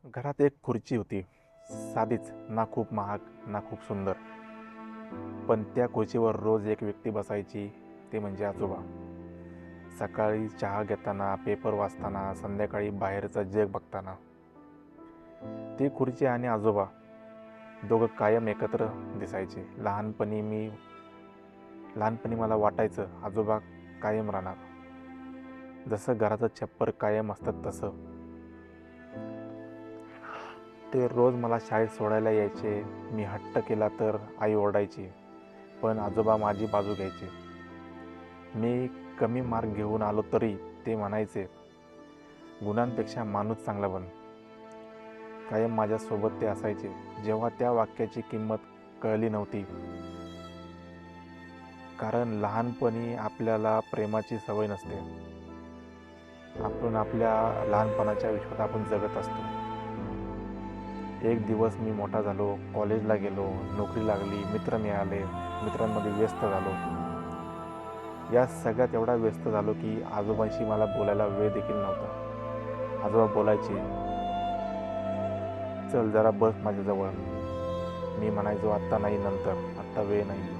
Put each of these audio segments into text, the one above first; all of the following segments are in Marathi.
घरात एक खुर्ची होती, साधीच, ना खूप महाग ना खूप सुंदर. पण त्या खुर्चीवर रोज एक व्यक्ती बसायची, ते म्हणजे आजोबा. सकाळी चहा घेताना, पेपर वाचताना, संध्याकाळी बाहेरचं जग बघताना. ती खुर्ची आणि आजोबा दोघं कायम एकत्र दिसायचे. लहानपणी मला वाटायचं आजोबा कायम राहणार. जसं घराचं छप्पर कायम असतं तसं. ते रोज मला शाळेत सोडायला यायचे. मी हट्ट केला तर आई ओरडायची, पण आजोबा माझी बाजू घ्यायचे. मी कमी मार्क घेऊन आलो तरी ते म्हणायचे, गुणांपेक्षा माणूस चांगला बन. कायम माझ्यासोबत ते असायचे. जेव्हा त्या वाक्याची किंमत कळली नव्हती, कारण लहानपणी आपल्याला प्रेमाची सवय नसते. आपण आपल्या लहानपणाच्या विश्वात आपण जगत असतो. एक दिवस मी मोठा झालो, कॉलेजला गेलो, नोकरी लागली, मित्र मिळाले, मित्रांमध्ये व्यस्त झालो. या सगळ्यात एवढा व्यस्त झालो की आजोबांशी मला बोलायला वेळ देखील नव्हता. आजोबा बोलायचे, चल जरा बस माझ्याजवळ. मी म्हणायचो, आत्ता नाही, नंतर, आत्ता वेळ नाही.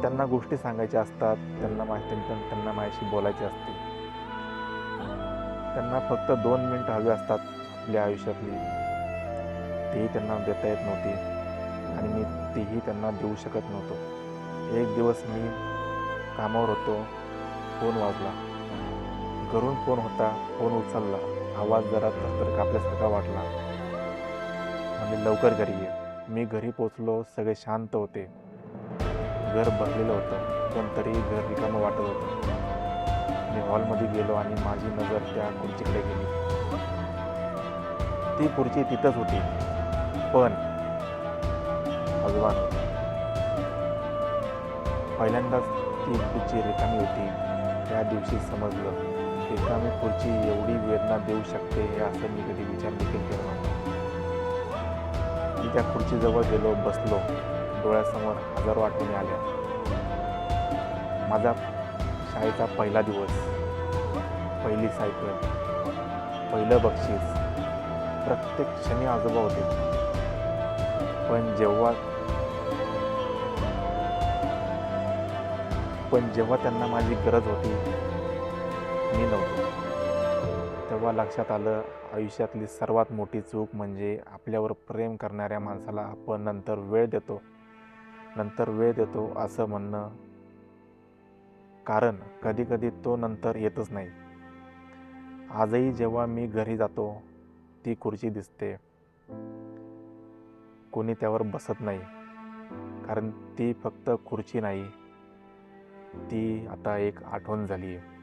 त्यांना गोष्टी सांगायच्या असतात, त्यांना माझ्याशी बोलायचे असते. त्यांना फक्त 2 मिनिटं हवी असतात आपल्या आयुष्यातली. तेही त्यांना देता येत नव्हती आणि मी तेही त्यांना देऊ शकत नव्हतो. एक दिवस मी कामावर होतो, फोन वाजला. घरून फोन होता. फोन उचलला. आवाज जरा थरथर कापल्यासारखा वाटला. म्हणजे लवकर घरी ये. मी घरी पोचलो. सगळे शांत होते. घर भरलेलं होतं, पण तरीही घर रिकामं वाटत होतं. मी हॉलमध्ये गेलो आणि माझी नजर त्या खुर्चीकडे गेली. ती खुर्ची तिथंच होती, पण आजोबा नव्हते. पहिल्यांदाच ती खुर्ची रिकामी होती. त्या दिवशी समजलं, रिकामी खुर्ची एवढी वेदना देऊ शकते हे असं मी कधी विचार देखील केला नव्हता. मी त्या खुर्चीजवळ गेलो, बसलो. डोळ्यासमोर हजारो आठवणी आल्या. माझा शाळेचा पहिला दिवस, पहिली सायकल, पहिलं बक्षीस. प्रत्येक क्षणी आजोबा होते. पण जेव्हा त्यांना माझी गरज होती, मी नव्हतो. तेव्हा लक्षात आलं, आयुष्यातली सर्वात मोठी चूक म्हणजे आपल्यावर प्रेम करणाऱ्या माणसाला आपण नंतर वेळ देतो असं म्हणणं. कारण कधीकधी तो नंतर येतच नाही. आजही जेव्हा मी घरी जातो, ती खुर्ची दिसते. कोणी त्यावर बसत नाही, कारण ती फक्त खुर्ची नाही, ती आता एक आठवण झाली आहे.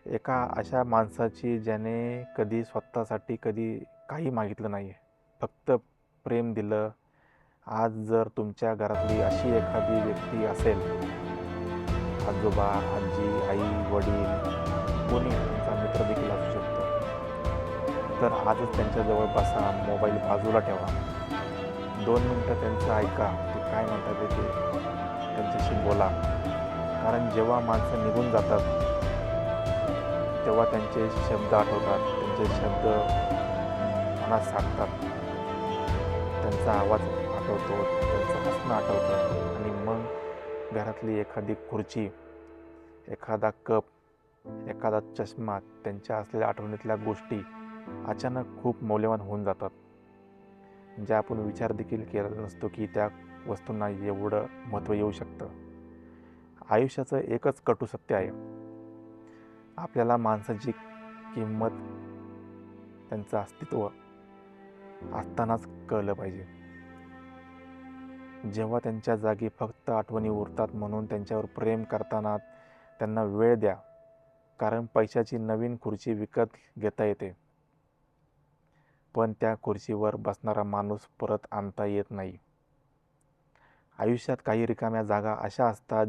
एका अशा माणसाची ज्याने कधी स्वतःसाठी काही मागितलं नाही, फक्त प्रेम दिलं. आज जर तुमच्या घरातली अशी एखादी व्यक्ती असेल, आजोबा, आजी, आई, वडील, कोणी तुमचा मित्र देखील असू शकतो, तर आजच त्यांच्याजवळ बसा. मोबाईल बाजूला ठेवा. 2 मिनटं त्यांचं ऐका. ते काय म्हणतात ते त्यांच्याशी बोला. कारण जेव्हा माणसं निघून जातात, तेव्हा त्यांचे शब्द आठवतात. त्यांचे शब्द मनात साठतात. त्यांचा आवाज आठवतो, त्यांचं हसणं आठवतं. आणि मग घरातली एखादी खुर्ची, एखादा कप, एखादा चष्मा, त्यांच्या असलेल्या आठवणीतल्या गोष्टी अचानक खूप मौल्यवान होऊन जातात. म्हणजे आपण विचार देखील केला नसतो की त्या वस्तूंना एवढं महत्त्व येऊ शकतं. आयुष्याचं एकच कटू सत्य आहे, आपल्याला माणसाची किंमत त्यांचं अस्तित्व असतानाच कळलं पाहिजे. जेव्हा त्यांच्या जागी फक्त आठवणी उरतात. म्हणून त्यांच्यावर प्रेम करताना त्यांना वेळ द्या. कारण पैशाची नवीन खुर्ची विकत घेता येते, पण त्या खुर्चीवर बसणारा माणूस परत आणता येत नाही. आयुष्यात काही रिकाम्या जागा अशा असतात,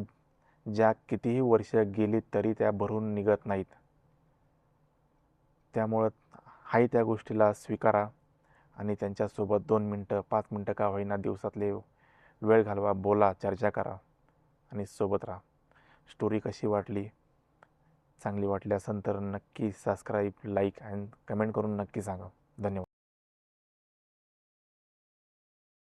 ज्या कितीही वर्ष गेली तरी त्या भरून निघत नाहीत. त्यामुळं हाही त्या गोष्टीला स्वीकारा आणि त्यांच्यासोबत 2 मिनटं, 5 मिनटं का होईना दिवसातले वेळ घालवा, बोला, चर्चा करा आणि सोबत राहा. स्टोरी कशी वाटली चांगली वाटली असेल तर नक्की सबस्क्राईब, लाईक अँड कमेंट करून नक्की सांगा. धन्यवाद.